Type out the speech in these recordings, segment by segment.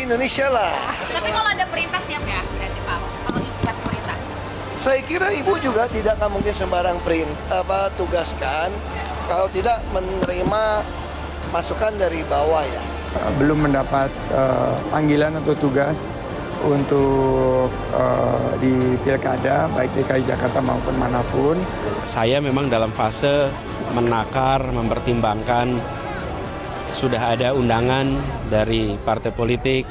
Indonesia lah. Tapi kalau ada perintah siap ya berarti Pak Ahok? Kalau Ibu kasih perintah? Saya kira Ibu juga tidak mungkin sembarang tugaskan kalau tidak menerima masukan dari bawah ya. Belum mendapat panggilan atau tugas untuk di pilkada baik DKI Jakarta maupun manapun. Saya memang dalam fase menakar, mempertimbangkan, sudah ada undangan dari partai politik.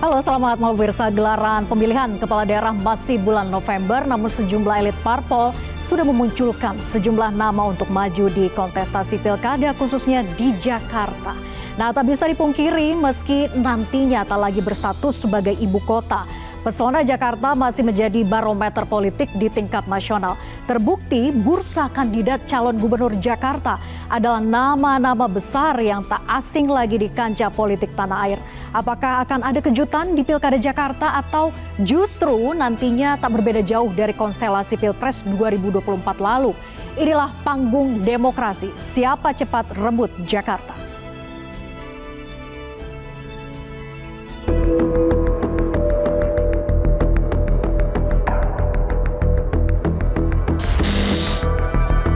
Halo, selamat malam pemirsa. Gelaran pemilihan kepala daerah masih bulan November, namun sejumlah elit parpol sudah memunculkan sejumlah nama untuk maju di kontestasi pilkada, khususnya di Jakarta. Nah, tak bisa dipungkiri meski nantinya tak lagi berstatus sebagai ibu kota, pesona Jakarta masih menjadi barometer politik di tingkat nasional. Terbukti bursa kandidat calon gubernur Jakarta adalah nama-nama besar yang tak asing lagi di kancah politik tanah air. Apakah akan ada kejutan di Pilkada Jakarta atau justru nantinya tak berbeda jauh dari konstelasi Pilpres 2024 lalu? Inilah panggung demokrasi. Siapa cepat rebut Jakarta?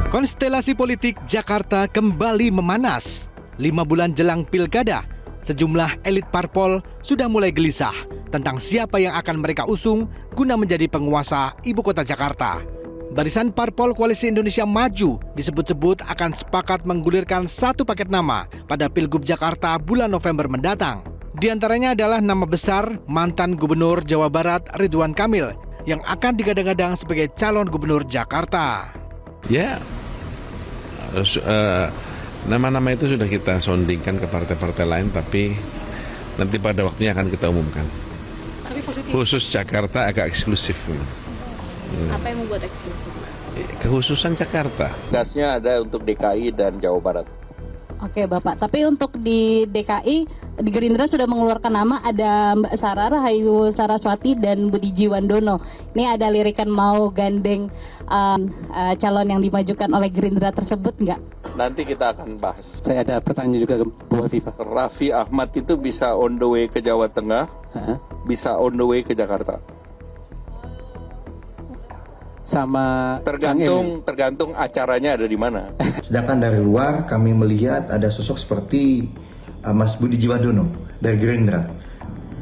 Konstelasi politik Jakarta kembali memanas. 5 bulan jelang pilkada, sejumlah elit parpol sudah mulai gelisah tentang siapa yang akan mereka usung guna menjadi penguasa ibu kota Jakarta. Barisan parpol Koalisi Indonesia Maju disebut-sebut akan sepakat menggulirkan satu paket nama pada Pilgub Jakarta bulan November mendatang. Di antaranya adalah nama besar mantan Gubernur Jawa Barat Ridwan Kamil yang akan digadang-gadang sebagai calon gubernur Jakarta. Ya, nama-nama itu sudah kita sondingkan ke partai-partai lain, tapi nanti pada waktunya akan kita umumkan. Tapi positif. Khusus Jakarta agak eksklusif. Apa yang membuat eksklusif? Kekhususan Jakarta. Tugasnya ada untuk DKI dan Jawa Barat. Oke Bapak, tapi untuk di DKI, di Gerindra sudah mengeluarkan nama, ada Mbak Sarah Rahayu Saraswati dan Budi Jiwandono. Ini ada lirikan mau gandeng calon yang dimajukan oleh Gerindra tersebut nggak? Nanti kita akan bahas. Saya ada pertanyaan juga ke Bu Afifah. Raffi Ahmad itu bisa on the way ke Jawa Tengah, bisa on the way ke Jakarta. Sama Tergantung acaranya ada di mana. Sedangkan dari luar kami melihat ada sosok seperti Mas Budi Jiwandono dari Gerindra.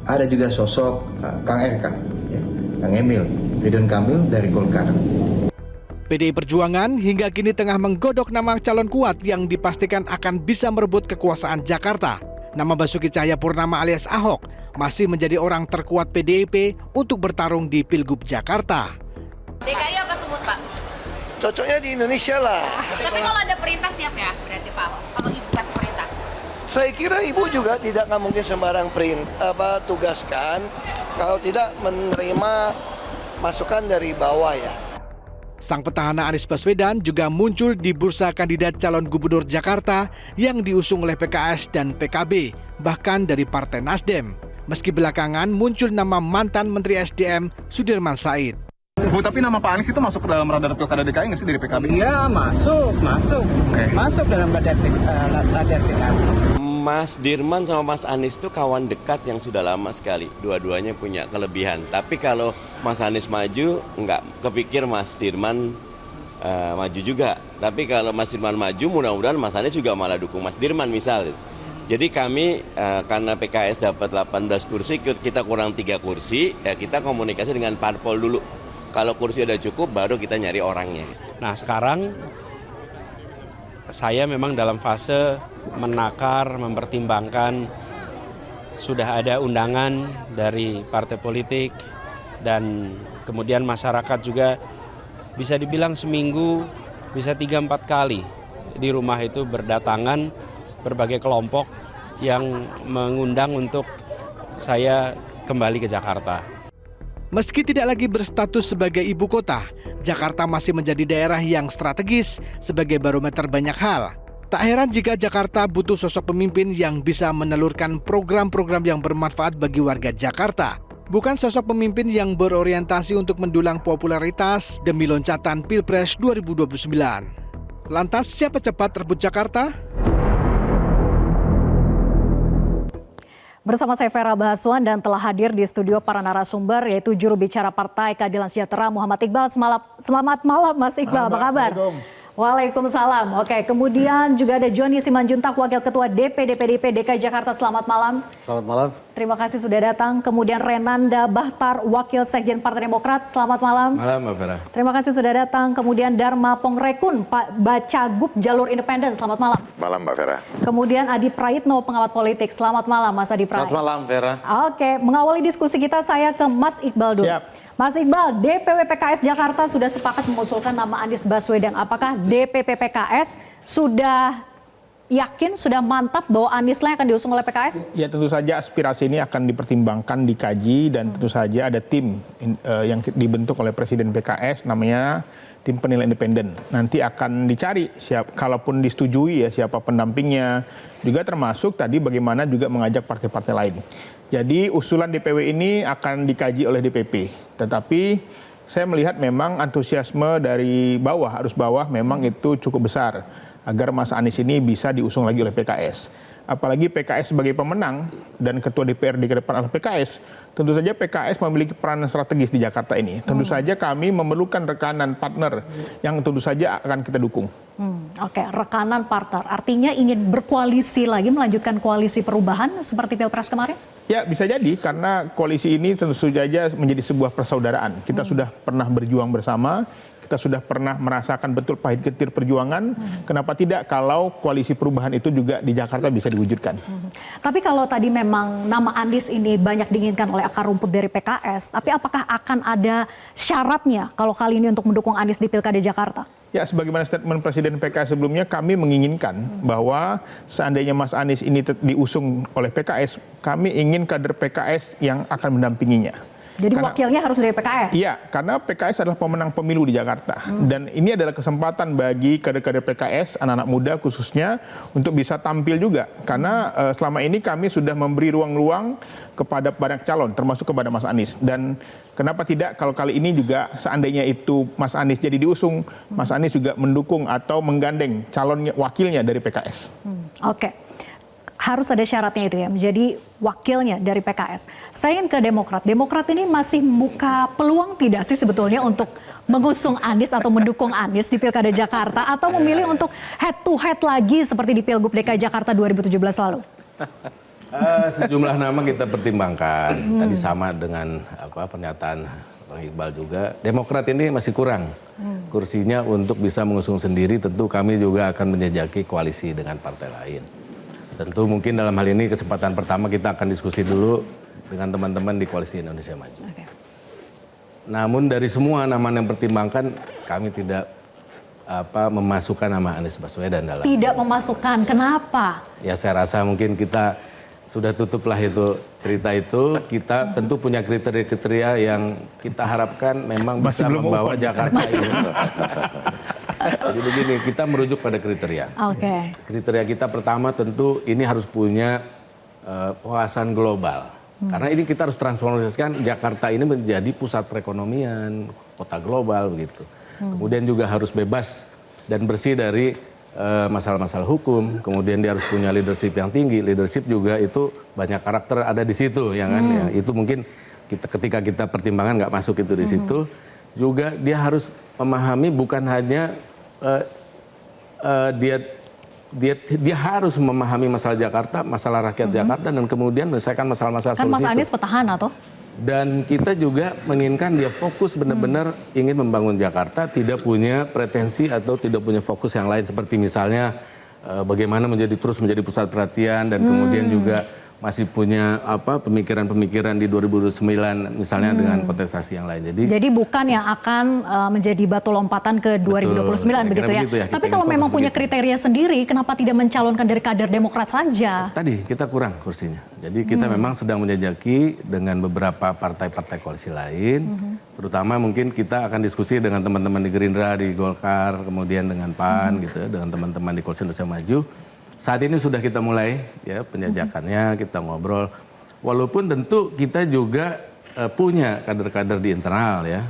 Ada juga sosok Kang RK, ya, Kang Emil, Ridwan Kamil dari Golkar. PDI Perjuangan hingga kini tengah menggodok nama calon kuat yang dipastikan akan bisa merebut kekuasaan Jakarta. Nama Basuki Cahayapurnama alias Ahok masih menjadi orang terkuat PDIP untuk bertarung di Pilgub Jakarta. DKI apa Sumut Pak? Cocoknya di Indonesia lah. Tapi kalau ada perintah siap ya berarti Pak Ahok? Kalau Ibu kasih perintah? Saya kira Ibu juga tidak mungkin sembarang tugaskan kalau tidak menerima masukan dari bawah ya. Sang petahana Anies Baswedan juga muncul di bursa kandidat calon gubernur Jakarta yang diusung oleh PKS dan PKB, bahkan dari Partai Nasdem. Meski belakangan muncul nama mantan Menteri SDM Sudirman Said. Bu, tapi nama Pak Anies itu masuk ke dalam radar pilkada DKI nggak sih dari PKB? Iya, masuk. Okay. Masuk dalam radar PKB. Mas Dirman sama Mas Anies itu kawan dekat yang sudah lama sekali. Dua-duanya punya kelebihan. Tapi kalau Mas Anies maju, nggak kepikir Mas Dirman maju juga. Tapi kalau Mas Dirman maju, mudah-mudahan Mas Anies juga malah dukung Mas Dirman misal. Jadi kami karena PKS dapat 18 kursi, kita kurang 3 kursi, ya kita komunikasi dengan parpol dulu. Kalau kursi udah cukup, baru kita nyari orangnya. Nah, sekarang saya memang dalam fase menakar, mempertimbangkan, sudah ada undangan dari partai politik dan kemudian masyarakat juga bisa dibilang seminggu bisa 3-4 kali di rumah itu berdatangan berbagai kelompok yang mengundang untuk saya kembali ke Jakarta. Meski tidak lagi berstatus sebagai ibu kota, Jakarta masih menjadi daerah yang strategis sebagai barometer banyak hal. Tak heran jika Jakarta butuh sosok pemimpin yang bisa menelurkan program-program yang bermanfaat bagi warga Jakarta. Bukan sosok pemimpin yang berorientasi untuk mendulang popularitas demi loncatan Pilpres 2029. Lantas siapa cepat rebut Jakarta? Bersama saya Vera Bahaswan dan telah hadir di studio para narasumber yaitu juru bicara Partai Keadilan Sejahtera Muhammad Iqbal. Selamat malam Mas Iqbal, apa kabar? Waalaikumsalam. Oke, kemudian juga ada Joni Simanjuntak, Wakil Ketua DPD PDIP DKI Jakarta. Selamat malam. Selamat malam. Terima kasih sudah datang. Kemudian Renanda Bahtar, Wakil Sekjen Partai Demokrat. Selamat malam. Malam, Mbak Vera. Terima kasih sudah datang. Kemudian Dharma Pongrekun, Pak Bacagup Jalur Independen. Selamat malam. Malam, Mbak Vera. Kemudian Adi Praitno, pengamat politik. Selamat malam, Mas Adi Praitno. Selamat malam, Vera. Oke, mengawali diskusi kita saya ke Mas Iqbal dulu. Siap. Mas Iqbal, DPW PKS Jakarta sudah sepakat mengusulkan nama Anies Baswedan. Apakah DPP PKS sudah yakin, sudah mantap bahwa Anies lah yang akan diusung oleh PKS? Ya tentu saja aspirasi ini akan dipertimbangkan, dikaji, dan tentu saja ada tim yang dibentuk oleh Presiden PKS namanya tim penilai independen. Nanti akan dicari kalaupun disetujui ya siapa pendampingnya, juga termasuk tadi bagaimana juga mengajak partai-partai lain. Jadi usulan DPW ini akan dikaji oleh DPP, tetapi saya melihat memang antusiasme dari bawah, arus bawah memang itu cukup besar agar Mas Anies ini bisa diusung lagi oleh PKS. Apalagi PKS sebagai pemenang dan Ketua DPRD ke depan adalah PKS, tentu saja PKS memiliki peran strategis di Jakarta ini. Tentu saja kami memerlukan rekanan partner yang tentu saja akan kita dukung. Oke, rekanan partner. Artinya ingin berkoalisi lagi, melanjutkan koalisi perubahan seperti Pilpres kemarin? Ya bisa jadi karena koalisi ini tentu saja menjadi sebuah persaudaraan. Kita sudah pernah berjuang bersama, kita sudah pernah merasakan betul pahit getir perjuangan. Kenapa tidak kalau koalisi perubahan itu juga di Jakarta bisa diwujudkan? Tapi kalau tadi memang nama Anies ini banyak diinginkan oleh akar rumput dari PKS, tapi apakah akan ada syaratnya kalau kali ini untuk mendukung Anies di Pilkada Jakarta? Ya, sebagaimana statement Presiden PKS sebelumnya, kami menginginkan bahwa seandainya Mas Anies ini diusung oleh PKS, kami ingin kader PKS yang akan mendampinginya. Jadi wakilnya harus dari PKS? Iya, karena PKS adalah pemenang pemilu di Jakarta. Dan ini adalah kesempatan bagi kader-kader PKS, anak-anak muda khususnya, untuk bisa tampil juga. Karena selama ini kami sudah memberi ruang-ruang kepada banyak calon, termasuk kepada Mas Anies. Dan kenapa tidak kalau kali ini juga seandainya itu Mas Anies jadi diusung, Mas Anies juga mendukung atau menggandeng calon wakilnya dari PKS. Oke. Harus ada syaratnya itu ya, menjadi wakilnya dari PKS. Saya ingin ke Demokrat. Demokrat ini masih membuka peluang tidak sih sebetulnya untuk mengusung Anies atau mendukung Anies di Pilkada Jakarta, atau memilih untuk head to head lagi seperti di Pilgub DKI Jakarta 2017 lalu? Sejumlah nama kita pertimbangkan. Tadi sama dengan pernyataan Bang Iqbal juga. Demokrat ini masih kurang kursinya untuk bisa mengusung sendiri. Tentu kami juga akan menjajaki koalisi dengan partai lain. Tentu mungkin dalam hal ini kesempatan pertama kita akan diskusi dulu dengan teman-teman di Koalisi Indonesia Maju. Namun dari semua nama yang pertimbangkan, kami tidak memasukkan nama Anies Baswedan dalam. Tidak memasukkan, kenapa? Ya saya rasa mungkin kita sudah tutuplah itu cerita itu. Kita tentu punya kriteria-kriteria yang kita harapkan memang bisa membawa Jakarta ini. Jadi begini, kita merujuk pada kriteria. Kriteria kita pertama tentu ini harus punya wawasan global. Karena ini kita harus transformasikan Jakarta ini menjadi pusat perekonomian, kota global begitu. Kemudian juga harus bebas dan bersih dari masalah-masalah hukum. Kemudian dia harus punya leadership yang tinggi. Leadership juga itu banyak karakter ada di situ, ya kan? Ya, itu mungkin ketika kita pertimbangan nggak masuk itu di situ. Juga dia harus memahami bukan hanya dia harus memahami masalah Jakarta, masalah rakyat Jakarta, dan kemudian menyelesaikan masalah-masalah solusi. Kan Mas Anies petahana toh? Dan kita juga menginginkan dia fokus benar-benar ingin membangun Jakarta, tidak punya pretensi atau tidak punya fokus yang lain seperti misalnya bagaimana terus menjadi pusat perhatian dan kemudian juga masih punya pemikiran-pemikiran di 2029 misalnya dengan kontestasi yang lain. Jadi bukan yang akan menjadi batu lompatan ke 2029 begitu ya. Begitu ya, tapi kalau memang punya kriteria sendiri, kenapa tidak mencalonkan dari kader Demokrat saja? Tadi kita kurang kursinya. Jadi kita memang sedang menjajaki dengan beberapa partai-partai koalisi lain, terutama mungkin kita akan diskusi dengan teman-teman di Gerindra, di Golkar, kemudian dengan PAN gitu ya, dengan teman-teman di Koalisi Indonesia Maju. Saat ini sudah kita mulai ya penjajakannya, kita ngobrol. Walaupun tentu kita juga punya kader-kader di internal ya.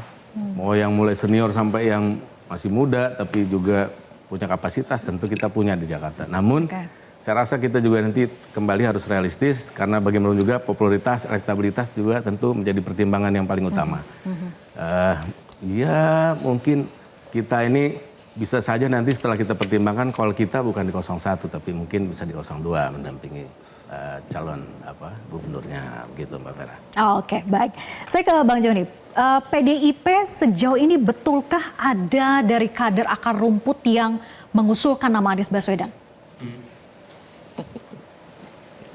Mau yang mulai senior sampai yang masih muda tapi juga punya kapasitas tentu kita punya di Jakarta. Namun saya rasa kita juga nanti kembali harus realistis karena bagaimanapun juga popularitas, elektabilitas juga tentu menjadi pertimbangan yang paling utama. Ya mungkin kita ini bisa saja nanti setelah kita pertimbangkan kalau kita bukan di 01 tapi mungkin bisa di 02 mendampingi calon gubernurnya begitu Mbak Vera. Oke, baik. Saya ke Bang Joni. PDIP sejauh ini betulkah ada dari kader akar rumput yang mengusulkan nama Anies Baswedan?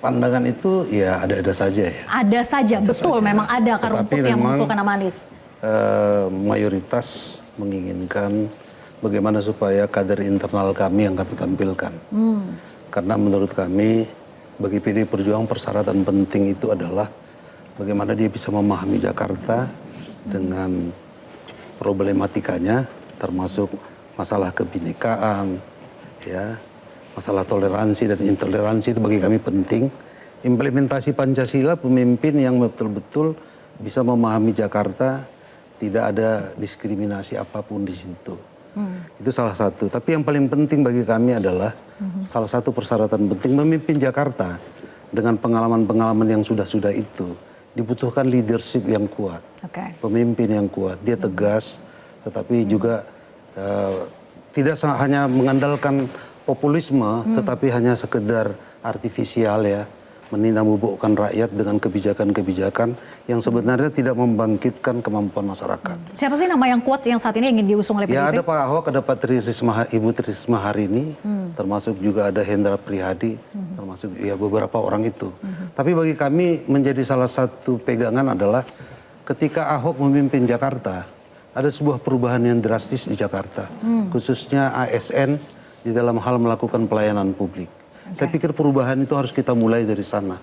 Pandangan itu ya ada-ada saja ya. Ada saja, betul memang ada akar rumput yang mengusulkan nama Anies. Mayoritas menginginkan bagaimana supaya kader internal kami yang kami tampilkan. Karena menurut kami, bagi PDI Perjuangan persyaratan penting itu adalah bagaimana dia bisa memahami Jakarta dengan problematikanya, termasuk masalah kebinekaan, ya, masalah toleransi dan intoleransi itu bagi kami penting. Implementasi Pancasila, pemimpin yang betul-betul bisa memahami Jakarta, tidak ada diskriminasi apapun di situ. Itu salah satu. Tapi yang paling penting bagi kami adalah salah satu persyaratan penting memimpin Jakarta dengan pengalaman-pengalaman yang sudah-sudah itu dibutuhkan leadership yang kuat, pemimpin yang kuat. Dia tegas, tetapi juga tidak hanya mengandalkan populisme, tetapi hanya sekedar artifisial ya, menindakmubukkan rakyat dengan kebijakan-kebijakan yang sebenarnya tidak membangkitkan kemampuan masyarakat. Siapa sih nama yang kuat yang saat ini ingin diusung oleh PDIP? Ya ada Pak Ahok, ada Ibu Tri Risma hari ini, termasuk juga ada Hendra Prihadi, termasuk ya beberapa orang itu. Tapi bagi kami menjadi salah satu pegangan adalah ketika Ahok memimpin Jakarta, ada sebuah perubahan yang drastis di Jakarta, khususnya ASN di dalam hal melakukan pelayanan publik. Saya pikir perubahan itu harus kita mulai dari sana.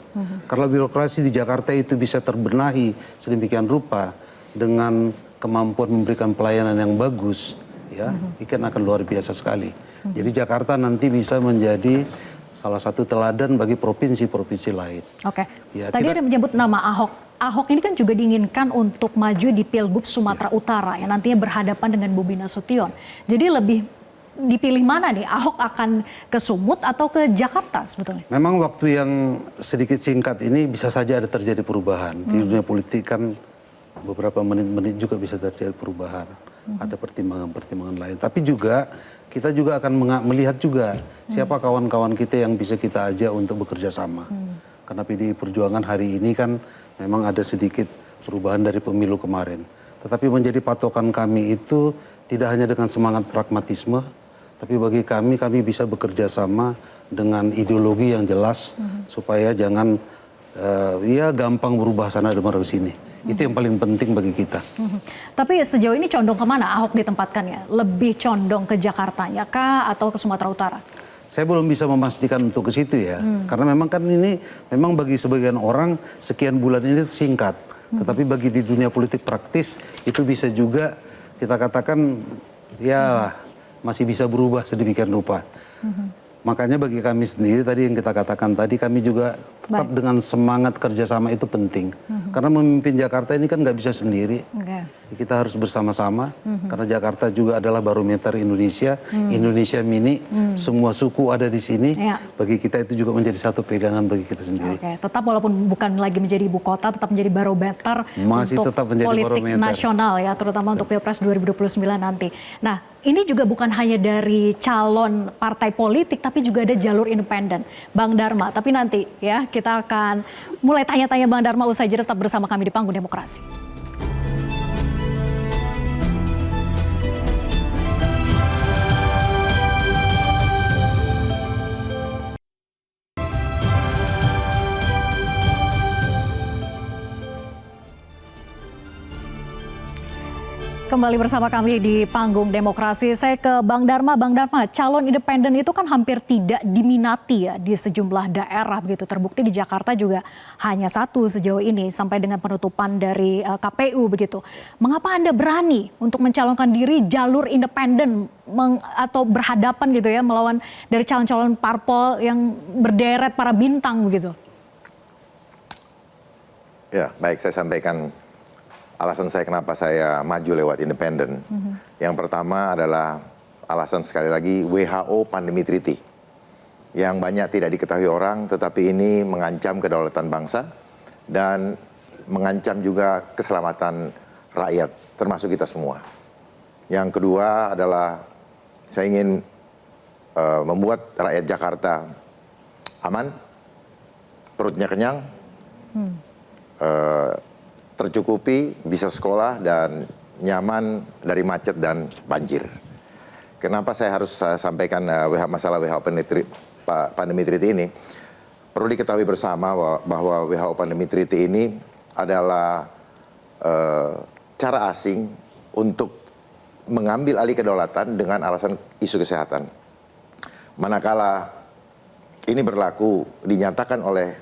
Karena birokrasi di Jakarta itu bisa terbenahi sedemikian rupa dengan kemampuan memberikan pelayanan yang bagus, ya, ikan akan luar biasa sekali. Jadi Jakarta nanti bisa menjadi salah satu teladan bagi provinsi-provinsi lain. Oke. Ya, tadi ada menyebut nama Ahok. Ahok ini kan juga diinginkan untuk maju di Pilgub Sumatera Utara yang nantinya berhadapan dengan Bobi Nasution. Jadi lebih dipilih mana nih? Ahok akan ke Sumut atau ke Jakarta sebetulnya? Memang waktu yang sedikit singkat ini bisa saja ada terjadi perubahan. Di dunia politik kan beberapa menit-menit juga bisa terjadi perubahan. Ada pertimbangan-pertimbangan lain. Tapi juga kita juga akan melihat juga siapa kawan-kawan kita yang bisa kita ajak untuk bekerja sama. Karena PDI Perjuangan hari ini kan memang ada sedikit perubahan dari pemilu kemarin. Tetapi menjadi patokan kami itu tidak hanya dengan semangat pragmatisme, tapi bagi kami bisa bekerja sama dengan ideologi yang jelas supaya jangan ya gampang berubah sana dan sini. Itu yang paling penting bagi kita. Tapi sejauh ini condong kemana Ahok ditempatkannya? Lebih condong ke Jakartanya kah atau ke Sumatera Utara? Saya belum bisa memastikan untuk ke situ ya. Karena memang kan ini memang bagi sebagian orang sekian bulan ini singkat. Tetapi bagi di dunia politik praktis itu bisa juga kita katakan ya masih bisa berubah sedemikian rupa. Makanya bagi kami sendiri tadi yang kita katakan tadi kami juga tetap dengan semangat kerjasama itu penting. Karena memimpin Jakarta ini kan nggak bisa sendiri. Kita harus bersama-sama. Karena Jakarta juga adalah barometer Indonesia. Indonesia mini. Semua suku ada di sini. Bagi kita itu juga menjadi satu pegangan bagi kita sendiri. Tetap walaupun bukan lagi menjadi ibu kota, tetap menjadi barometer untuk tetap menjadi politik barometer nasional ya, terutama untuk Pilpres 2029 nanti. Nah, ini juga bukan hanya dari calon partai politik, tapi juga ada jalur independen. Bang Dharma, tapi nanti ya kita akan mulai tanya-tanya Bang Dharma usai jeda, tetap bersama kami di Panggung Demokrasi. Kembali bersama kami di Panggung Demokrasi. Saya ke Bang Dharma. Bang Dharma, calon independen itu kan hampir tidak diminati ya di sejumlah daerah begitu. Terbukti di Jakarta juga hanya satu sejauh ini sampai dengan penutupan dari KPU begitu. Mengapa Anda berani untuk mencalonkan diri jalur independen atau berhadapan gitu ya melawan dari calon-calon parpol yang berderet para bintang begitu? Ya, baik, saya sampaikan alasan saya kenapa saya maju lewat independen. Yang pertama adalah alasan sekali lagi WHO Pandemi Treaty. Yang banyak tidak diketahui orang, tetapi ini mengancam kedaulatan bangsa dan mengancam juga keselamatan rakyat, termasuk kita semua. Yang kedua adalah saya ingin membuat rakyat Jakarta aman, perutnya kenyang, tercukupi, bisa sekolah, dan nyaman dari macet dan banjir. Kenapa saya harus sampaikan masalah WHO Pandemi Treaty ini? Perlu diketahui bersama bahwa WHO Pandemi Treaty ini adalah cara asing untuk mengambil alih kedaulatan dengan alasan isu kesehatan. Manakala ini berlaku, dinyatakan oleh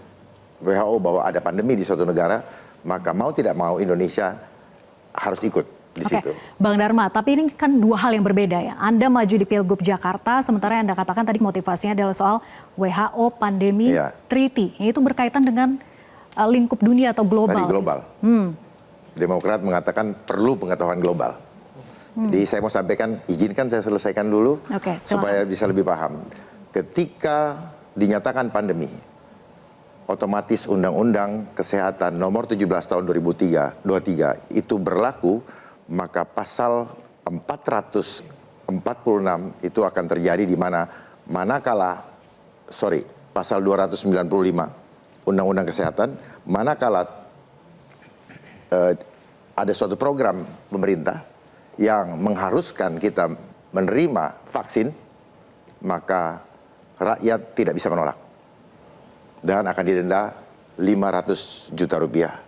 WHO bahwa ada pandemi di suatu negara, maka mau tidak mau Indonesia harus ikut di situ. Bang Dharma, tapi ini kan dua hal yang berbeda ya. Anda maju di Pilgub Jakarta, sementara yang Anda katakan tadi motivasinya adalah soal WHO Pandemi Treaty. Itu berkaitan dengan lingkup dunia atau global. Tadi global. Demokrat mengatakan perlu pengetahuan global. Jadi saya mau sampaikan, izinkan saya selesaikan dulu supaya bisa lebih paham. Ketika dinyatakan pandemi, otomatis Undang-Undang Kesehatan nomor 17 tahun 2023 itu berlaku, maka pasal 446 itu akan terjadi di pasal 295 Undang-Undang Kesehatan, manakala ada suatu program pemerintah yang mengharuskan kita menerima vaksin, maka rakyat tidak bisa menolak dan akan didenda 500 juta rupiah.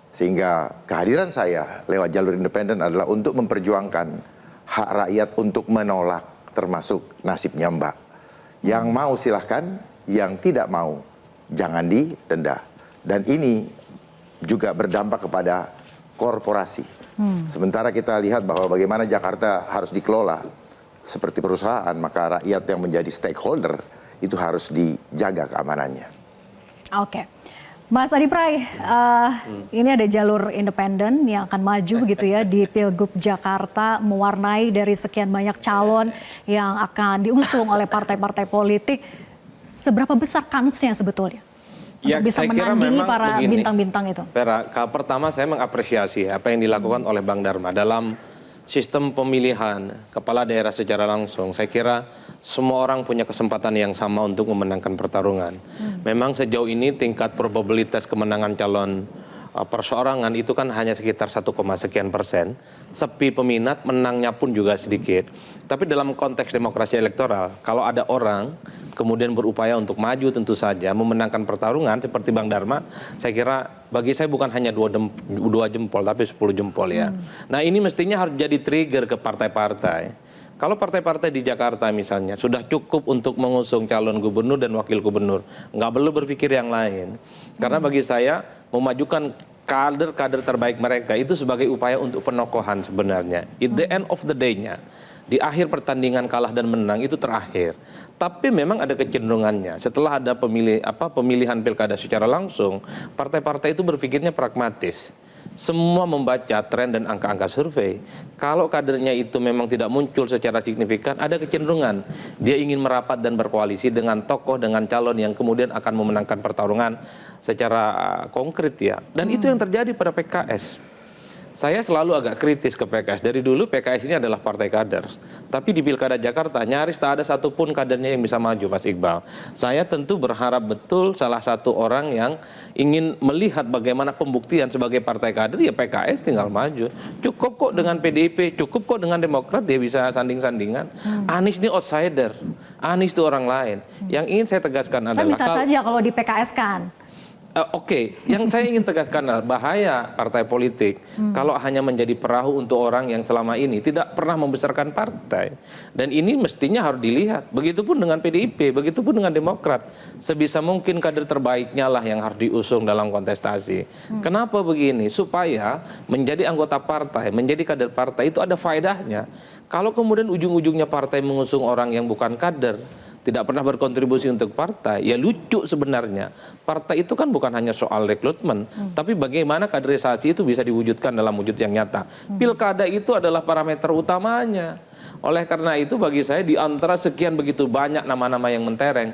Sehingga kehadiran saya lewat jalur independen adalah untuk memperjuangkan hak rakyat untuk menolak, termasuk nasibnya Mbak. Yang mau silahkan, yang tidak mau jangan didenda. Dan ini juga berdampak kepada korporasi. Sementara kita lihat bahwa bagaimana Jakarta harus dikelola seperti perusahaan, maka rakyat yang menjadi stakeholder itu harus dijaga keamanannya. Oke, Mas Adi Pray, ini ada jalur independen yang akan maju begitu ya di Pilgub Jakarta, mewarnai dari sekian banyak calon yang akan diusung oleh partai-partai politik. Seberapa besar kansnya sebetulnya untuk bisa menandingi para bintang-bintang itu? Vera, pertama saya mengapresiasi apa yang dilakukan oleh Bang Dharma dalam sistem pemilihan kepala daerah secara langsung. Saya kira semua orang punya kesempatan yang sama untuk memenangkan pertarungan. Memang sejauh ini tingkat probabilitas kemenangan calon perseorangan itu kan hanya sekitar 1, sekian persen. Sepi peminat, menangnya pun juga sedikit. Tapi dalam konteks demokrasi elektoral, kalau ada orang kemudian berupaya untuk maju tentu saja memenangkan pertarungan seperti Bang Dharma, saya kira bagi saya bukan hanya 2 jempol tapi 10 jempol ya. Nah ini mestinya harus jadi trigger ke partai-partai. Kalau partai-partai di Jakarta misalnya sudah cukup untuk mengusung calon gubernur dan wakil gubernur, nggak perlu berpikir yang lain. Karena bagi saya memajukan kader-kader terbaik mereka itu sebagai upaya untuk penokohan sebenarnya. At the end of the day-nya, di akhir pertandingan kalah dan menang itu terakhir. Tapi memang ada kecenderungannya. Setelah ada pemilihan pilkada secara langsung, partai-partai itu berpikirnya pragmatis. Semua membaca tren dan angka-angka survei. Kalau kadernya itu memang tidak muncul secara signifikan, ada kecenderungan dia ingin merapat dan berkoalisi dengan tokoh, dengan calon yang kemudian akan memenangkan pertarungan secara konkret ya. Dan itu yang terjadi pada PKS. Saya selalu agak kritis ke PKS. Dari dulu PKS ini adalah partai kader. Tapi di Pilkada Jakarta nyaris tak ada satupun kadernya yang bisa maju, Mas Iqbal. Saya tentu berharap betul salah satu orang yang ingin melihat bagaimana pembuktian sebagai partai kader, ya PKS tinggal maju. Cukup kok dengan PDIP, cukup kok dengan Demokrat, dia bisa sanding-sandingan. Anies ini outsider. Anies itu orang lain. Yang ingin saya tegaskan adalah... Kan bisa saja kalau di PKS kan. Oke, yang saya ingin tegaskan adalah bahaya partai politik kalau hanya menjadi perahu untuk orang yang selama ini tidak pernah membesarkan partai. Dan ini mestinya harus dilihat. Begitupun dengan PDIP, begitupun dengan Demokrat. Sebisa mungkin kader terbaiknya lah yang harus diusung dalam kontestasi. Kenapa begini? Supaya menjadi anggota partai, menjadi kader partai itu ada faedahnya. Kalau kemudian ujung-ujungnya partai mengusung orang yang bukan kader, tidak pernah berkontribusi untuk partai, ya lucu sebenarnya. Partai itu kan bukan hanya soal rekrutmen, tapi bagaimana kaderisasi itu bisa diwujudkan dalam wujud yang nyata. Pilkada itu adalah parameter utamanya. Oleh karena itu bagi saya di antara sekian begitu banyak nama-nama yang mentereng,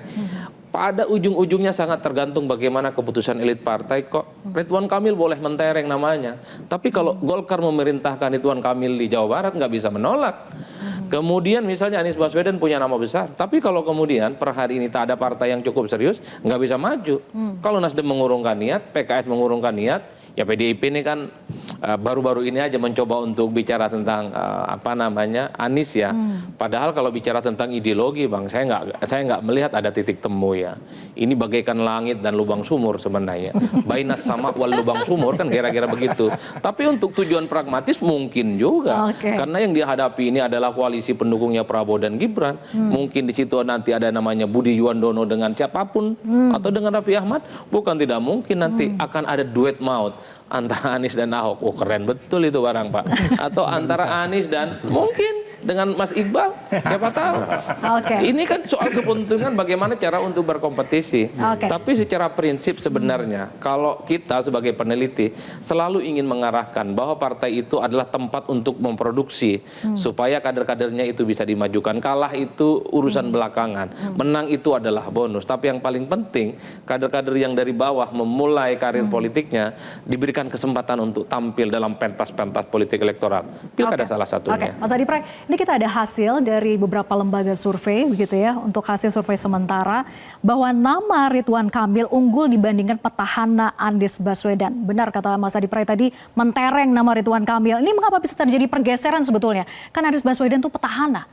pada ujung-ujungnya sangat tergantung bagaimana keputusan elit partai kok. Ridwan Kamil boleh mentereng namanya, tapi kalau Golkar memerintahkan Ridwan Kamil di Jawa Barat nggak bisa menolak. Kemudian misalnya Anies Baswedan punya nama besar, tapi kalau kemudian per hari ini tak ada partai yang cukup serius, nggak bisa maju. Kalau Nasdem mengurungkan niat, PKS mengurungkan niat, ya PDIP ini kan baru-baru ini aja mencoba untuk bicara tentang Anies ya. Padahal kalau bicara tentang ideologi, Bang, saya nggak melihat ada titik temu ya. Ini bagaikan langit dan lubang sumur sebenarnya. Bainas sama wal lubang sumur kan kira-kira begitu. Tapi untuk tujuan pragmatis mungkin juga. Karena yang dihadapi ini adalah koalisi pendukungnya Prabowo dan Gibran. Mungkin di situ nanti ada namanya Budi Juwandono dengan siapapun atau dengan Raffi Ahmad. Bukan tidak mungkin nanti akan ada duet maut antara Anies dan Ahok. Oh keren betul itu barang Pak. Atau antara Anies dan mungkin dengan Mas Iqbal, siapa tahu. Ini kan soal kepentingan bagaimana cara untuk berkompetisi. Tapi secara prinsip sebenarnya kalau kita sebagai peneliti selalu ingin mengarahkan bahwa partai itu adalah tempat untuk memproduksi supaya kader-kadernya itu bisa dimajukan. Kalah itu urusan belakangan, menang itu adalah bonus. Tapi yang paling penting kader-kader yang dari bawah memulai karir politiknya diberikan kesempatan untuk tampil dalam pentas-pentas politik elektoral. Pilkada salah satunya. Mas Adi Pray, ini kita ada hasil dari beberapa lembaga survei begitu ya, untuk hasil survei sementara bahwa nama Ridwan Kamil unggul dibandingkan petahana Anies Baswedan. Benar kata Mas Adi Pray tadi, mentereng nama Ridwan Kamil. Ini mengapa bisa terjadi pergeseran sebetulnya? Kan Anies Baswedan itu petahana.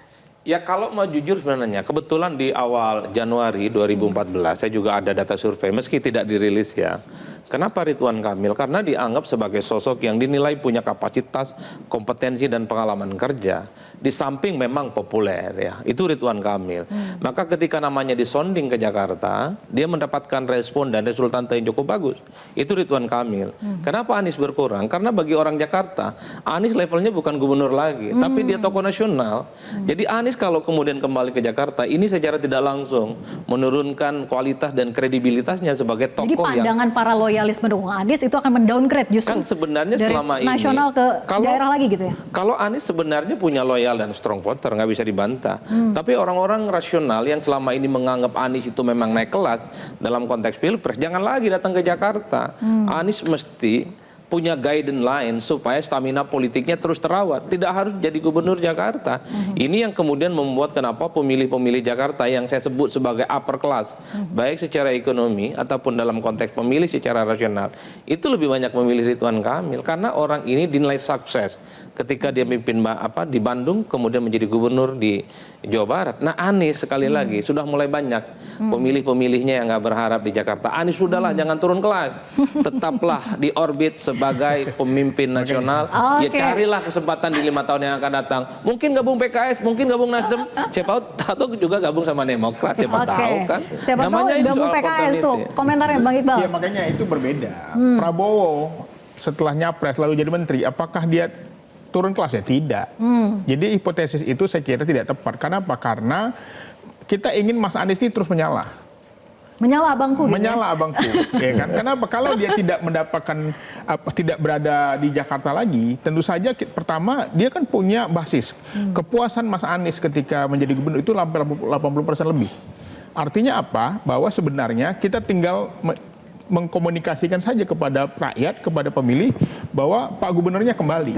Ya kalau mau jujur sebenarnya, kebetulan di awal Januari 2014 saya juga ada data survei, meski tidak dirilis ya. Kenapa Ridwan Kamil? Karena dianggap sebagai sosok yang dinilai punya kapasitas, kompetensi dan pengalaman kerja. Di samping memang populer ya, itu Ridwan Kamil. Maka ketika namanya disonding ke Jakarta, dia mendapatkan respon dan resultan yang cukup bagus. Itu Ridwan Kamil. Kenapa Anies berkurang? Karena bagi orang Jakarta, Anies levelnya bukan gubernur lagi, tapi dia tokoh nasional. Jadi Anies kalau kemudian kembali ke Jakarta, ini secara tidak langsung menurunkan kualitas dan kredibilitasnya sebagai tokoh yang... Jadi pandangan para loyalis mendukung Anies itu akan mendowngrade justru kan sebenarnya dari selama ini nasional ke daerah lagi gitu ya. Kalau Anies sebenarnya punya loyal dan strong voter, nggak bisa dibantah. Tapi orang-orang rasional yang selama ini menganggap Anies itu memang naik kelas dalam konteks pilpres, jangan lagi datang ke Jakarta. Anies mesti punya guidance lain supaya stamina politiknya terus terawat. Tidak harus jadi gubernur Jakarta. Ini yang kemudian membuat kenapa pemilih-pemilih Jakarta yang saya sebut sebagai upper class, baik secara ekonomi ataupun dalam konteks pemilih secara rasional, itu lebih banyak memilih Ridwan Kamil. Karena orang ini dinilai sukses ketika dia memimpin di Bandung, kemudian menjadi gubernur di Jawa Barat. Nah Anies sekali lagi sudah mulai banyak pemilih-pemilihnya yang nggak berharap di Jakarta. Anies sudahlah jangan turun kelas, tetaplah di orbit sebagai pemimpin nasional. Ya carilah kesempatan di 5 tahun yang akan datang. Mungkin gabung PKS, mungkin gabung Nasdem, siapa tahu juga gabung sama Demokrat, siapa tahu kan. Siapa tahu gabung PKS tuh, komentarnya Bang Iqbal. Ya makanya itu berbeda. Prabowo setelah nyapres lalu jadi menteri, apakah dia turun kelas? Ya tidak. Jadi hipotesis itu saya kira tidak tepat. Kenapa? Karena kita ingin Mas Anies ini terus menyala. Menyala abangku. Menyala abangku. Ya kan? Kenapa? Kalau dia tidak mendapatkan, tidak berada di Jakarta lagi, tentu saja pertama dia kan punya basis. Kepuasan Mas Anies ketika menjadi gubernur itu 80% lebih. Artinya apa? Bahwa sebenarnya kita tinggal mengkomunikasikan saja kepada rakyat, kepada pemilih bahwa Pak Gubernurnya kembali.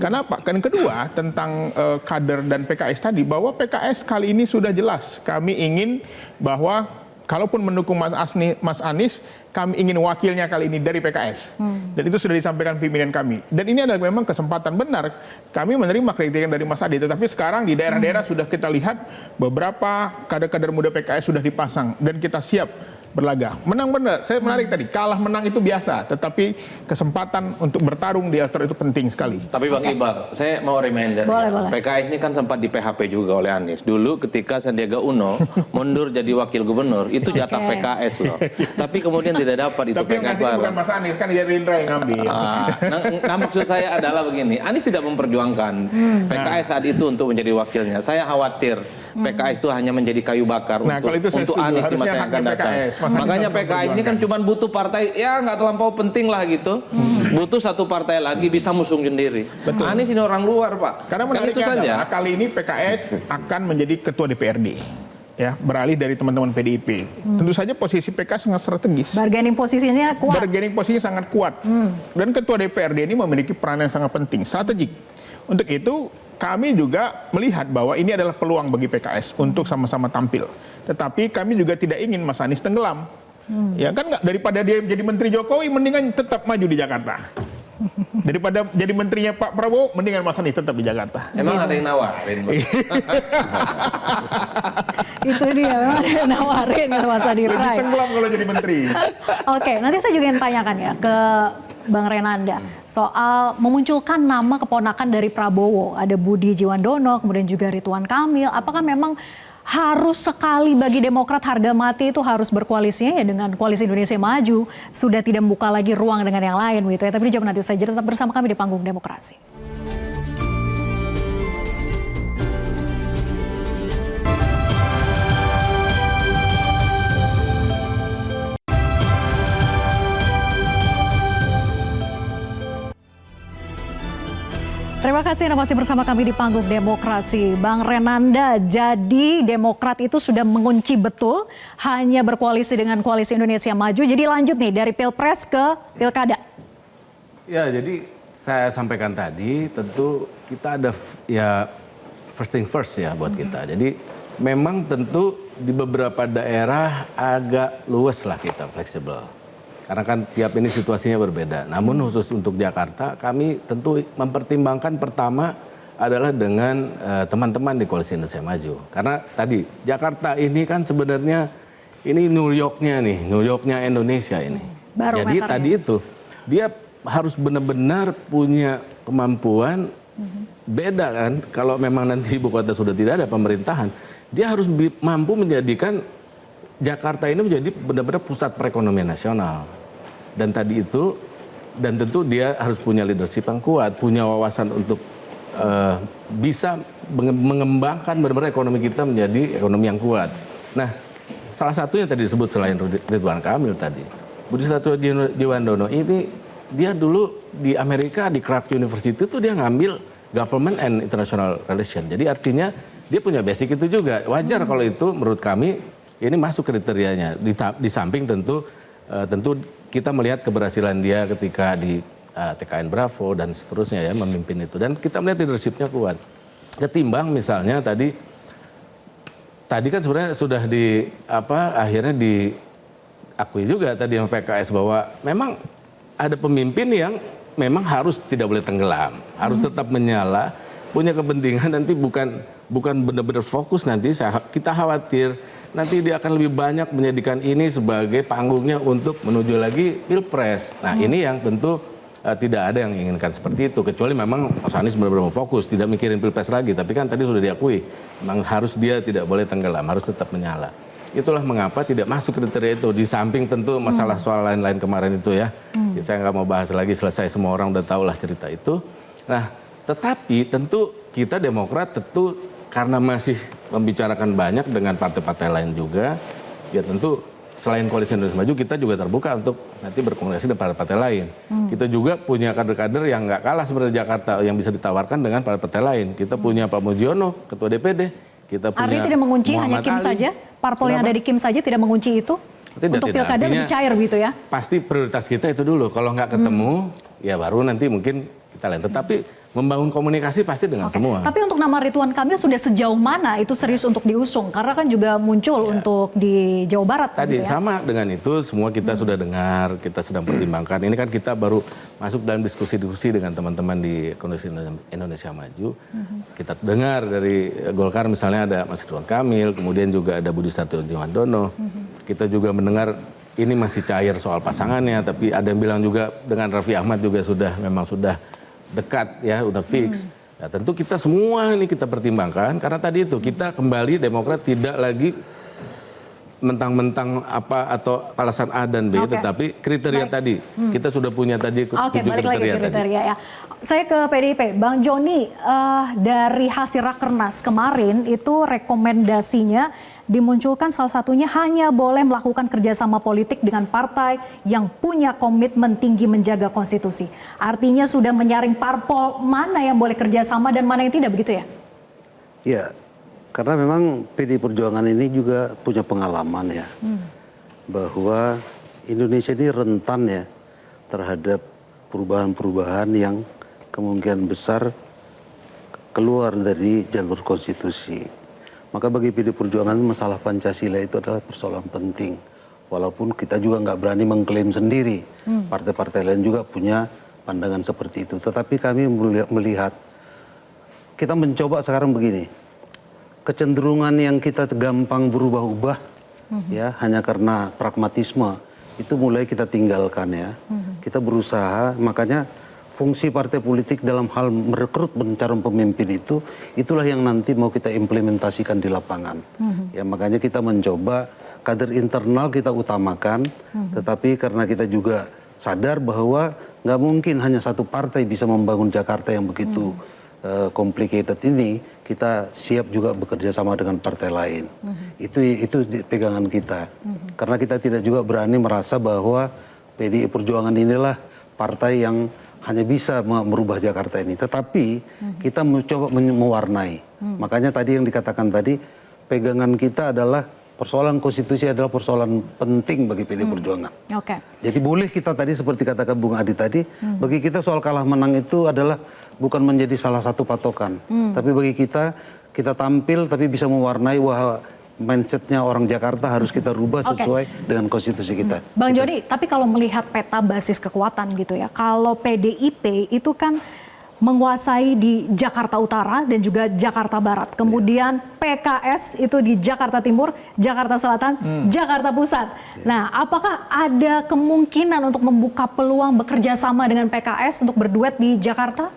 Kenapa? Kan kedua tentang kader dan PKS tadi, bahwa PKS kali ini sudah jelas kami ingin bahwa kalaupun mendukung Mas Anies, kami ingin wakilnya kali ini dari PKS. Dan itu sudah disampaikan pimpinan kami. Dan ini adalah memang kesempatan benar. Kami menerima kritikan dari Mas Adi, tetapi sekarang di daerah-daerah sudah kita lihat beberapa kader-kader muda PKS sudah dipasang dan kita siap berlaga. Menang benar, saya menarik tadi, kalah menang itu biasa, tetapi kesempatan untuk bertarung di elektoral itu penting sekali. Tapi Bang Iqbal, saya mau reminder, Boleh. PKS ini kan sempat di PHP juga oleh Anies. Dulu ketika Sandiaga Uno mundur jadi wakil gubernur, itu jatah PKS loh. Tapi kemudian tidak dapat itu Tapi yang PKS ngasih bukan bareng. Mas Anies, kan Gerindra yang ngambil. Nah, maksud saya adalah begini, Anies tidak memperjuangkan PKS saat itu untuk menjadi wakilnya. Saya khawatir PKS itu hanya menjadi kayu bakar Kalau itu saya untuk setuju. Anies di Harusnya masa yang akan haknya datang. PKS. Mas Anies Makanya harus PKS ini kan cuma butuh partai, ya nggak terlampau penting lah gitu. Butuh satu partai lagi bisa musung sendiri. Betul. Anies ini orang luar, Pak. Karena Kan menariknya itu saja. adalah kali ini PKS akan menjadi ketua DPRD. Ya, beralih dari teman-teman PDIP. Tentu saja posisi PKS sangat strategis. Bargaining posisinya kuat. Bargaining posisinya sangat kuat. Dan ketua DPRD ini memiliki peran yang sangat penting, strategik. Untuk itu kami juga melihat bahwa ini adalah peluang bagi PKS untuk sama-sama tampil. Tetapi kami juga tidak ingin Mas Anies tenggelam. Ya kan nggak, daripada dia jadi Menteri Jokowi, mendingan tetap maju di Jakarta. Daripada jadi menterinya Pak Prabowo, mendingan Mas Anies tetap di Jakarta. Emang ada yang nawarin, Bang? Itu dia, memang ada yang nawarin gitu Mas Adi Lebih Prai. tenggelam kalau jadi menteri. Oke, nanti saya juga ingin tanyakan ya ke Bang Renanda soal memunculkan nama keponakan dari Prabowo. Ada Budi Jiwandono, kemudian juga Ridwan Kamil. Apakah memang harus sekali bagi Demokrat harga mati itu harus berkoalisinya ya dengan Koalisi Indonesia Maju? Sudah tidak membuka lagi ruang dengan yang lain gitu ya. Tapi dijawab nanti saja, tetap bersama kami di Panggung Demokrasi. Terima kasih Anda masih bersama kami di Panggung Demokrasi. Bang Renanda, jadi Demokrat itu sudah mengunci betul hanya berkoalisi dengan Koalisi Indonesia Maju. Jadi lanjut nih dari Pilpres ke Pilkada. Ya, jadi saya sampaikan tadi tentu kita ada ya first thing first ya buat kita. Jadi memang tentu di beberapa daerah agak luas lah kita fleksibel. Karena kan tiap ini situasinya berbeda. Namun khusus untuk Jakarta kami tentu mempertimbangkan pertama adalah dengan teman-teman di Koalisi Indonesia Maju. Karena tadi Jakarta ini kan sebenarnya ini New York-nya nih, New York-nya Indonesia ini. Jadi tadi itu dia harus benar-benar punya kemampuan beda kan. Kalau memang nanti ibu kota sudah tidak ada pemerintahan, dia harus mampu menjadikan Jakarta ini menjadi benar-benar pusat perekonomian nasional. Dan tadi itu, dan tentu dia harus punya leadership yang kuat, punya wawasan untuk bisa mengembangkan benar-benar ekonomi kita menjadi ekonomi yang kuat. Nah, salah satunya tadi disebut selain Ridwan Kamil tadi, Budi Satrio Jiwandono ini dia dulu di Amerika di Craft University itu dia ngambil Government and International Relations. Jadi artinya dia punya basic itu juga. Wajar kalau itu menurut kami ini masuk kriterianya. Di samping tentu kita melihat keberhasilan dia ketika di TKN Bravo dan seterusnya ya memimpin itu. Dan kita melihat leadership-nya kuat. Ketimbang misalnya tadi kan sebenarnya sudah akhirnya diakui juga tadi yang PKS bahwa memang ada pemimpin yang memang harus tidak boleh tenggelam, harus tetap menyala, punya kepentingan nanti bukan benar-benar fokus nanti kita khawatir nanti dia akan lebih banyak menjadikan ini sebagai panggungnya untuk menuju lagi Pilpres. Nah ini yang tentu tidak ada yang inginkan seperti itu, kecuali memang Mas Anies benar-benar fokus, tidak mikirin Pilpres lagi, tapi kan tadi sudah diakui, memang harus dia tidak boleh tenggelam, harus tetap menyala. Itulah mengapa tidak masuk kriteria itu, di samping tentu masalah soal lain-lain kemarin itu ya. Saya nggak mau bahas lagi, selesai semua orang udah tahu lah cerita itu. Nah tetapi tentu kita Demokrat tentu karena masih membicarakan banyak dengan partai-partai lain juga, ya tentu selain Koalisi Indonesia Maju kita juga terbuka untuk nanti berkomunikasi dengan partai-partai lain. Kita juga punya kader-kader yang nggak kalah sebenarnya Jakarta yang bisa ditawarkan dengan partai-partai lain. Kita punya Pak Mujiono, Ketua DPD. Kita punya Artinya tidak mengunci Muhammad hanya Kim Ali. saja? Parpol yang ada di Kim saja tidak mengunci itu? Untuk Pilkada Artinya, lebih cair gitu ya? Pasti prioritas kita itu dulu. Kalau nggak ketemu, ya baru nanti mungkin kita lain. Tetapi membangun komunikasi pasti dengan semua. Tapi untuk nama Ridwan Kamil sudah sejauh mana itu serius untuk diusung? Karena kan juga muncul untuk di Jawa Barat. Tadi gitu ya. sama dengan itu semua kita sudah dengar, kita sedang pertimbangkan. Ini kan kita baru masuk dalam diskusi-diskusi dengan teman-teman di Koalisi Indonesia Maju. Kita dengar dari Golkar misalnya ada Mas Ridwan Kamil, kemudian juga ada Budi Satrio-Djiwandono. Kita juga mendengar ini masih cair soal pasangannya, tapi ada yang bilang juga dengan Raffi Ahmad juga memang sudah dekat ya, udah fix. Nah, tentu kita semua ini kita pertimbangkan karena tadi itu kita kembali Demokrat tidak lagi mentang-mentang apa atau alasan A dan B, tetapi kriteria tadi kita sudah punya tadi 7 balik lagi kriteria tadi. ya. Saya ke PDIP, Bang Joni, dari hasil Rakernas kemarin itu rekomendasinya dimunculkan salah satunya hanya boleh melakukan kerjasama politik dengan partai yang punya komitmen tinggi menjaga konstitusi. Artinya sudah menyaring parpol mana yang boleh kerjasama dan mana yang tidak, begitu ya? Iya, karena memang PDI Perjuangan ini juga punya pengalaman ya, bahwa Indonesia ini rentan ya terhadap perubahan-perubahan yang kemungkinan besar keluar dari jalur konstitusi. Maka bagi PDI Perjuangan masalah Pancasila itu adalah persoalan penting. Walaupun kita juga nggak berani mengklaim sendiri. Partai-partai lain juga punya pandangan seperti itu. Tetapi kami melihat, kita mencoba sekarang begini. Kecenderungan yang kita gampang berubah-ubah, ya hanya karena pragmatisme, itu mulai kita tinggalkan ya. Kita berusaha, makanya fungsi partai politik dalam hal merekrut calon pemimpin itu, itulah yang nanti mau kita implementasikan di lapangan. Ya makanya kita mencoba kader internal kita utamakan, tetapi karena kita juga sadar bahwa nggak mungkin hanya satu partai bisa membangun Jakarta yang begitu complicated ini, kita siap juga bekerja sama dengan partai lain. Itu pegangan kita. Karena kita tidak juga berani merasa bahwa PDI Perjuangan inilah partai yang hanya bisa merubah Jakarta ini. Tetapi kita mencoba mewarnai. Makanya tadi yang dikatakan tadi, pegangan kita adalah persoalan konstitusi adalah persoalan penting bagi PDI Perjuangan. Jadi boleh kita tadi seperti katakan Bung Adi tadi, bagi kita soal kalah menang itu adalah bukan menjadi salah satu patokan. Tapi bagi kita tampil tapi bisa mewarnai bahwa mindsetnya orang Jakarta harus kita rubah sesuai dengan konstitusi kita. Bang Joni, tapi kalau melihat peta basis kekuatan gitu ya, kalau PDIP itu kan menguasai di Jakarta Utara dan juga Jakarta Barat. Kemudian PKS itu di Jakarta Timur, Jakarta Selatan, Jakarta Pusat. Nah, apakah ada kemungkinan untuk membuka peluang bekerja sama dengan PKS untuk berduet di Jakarta?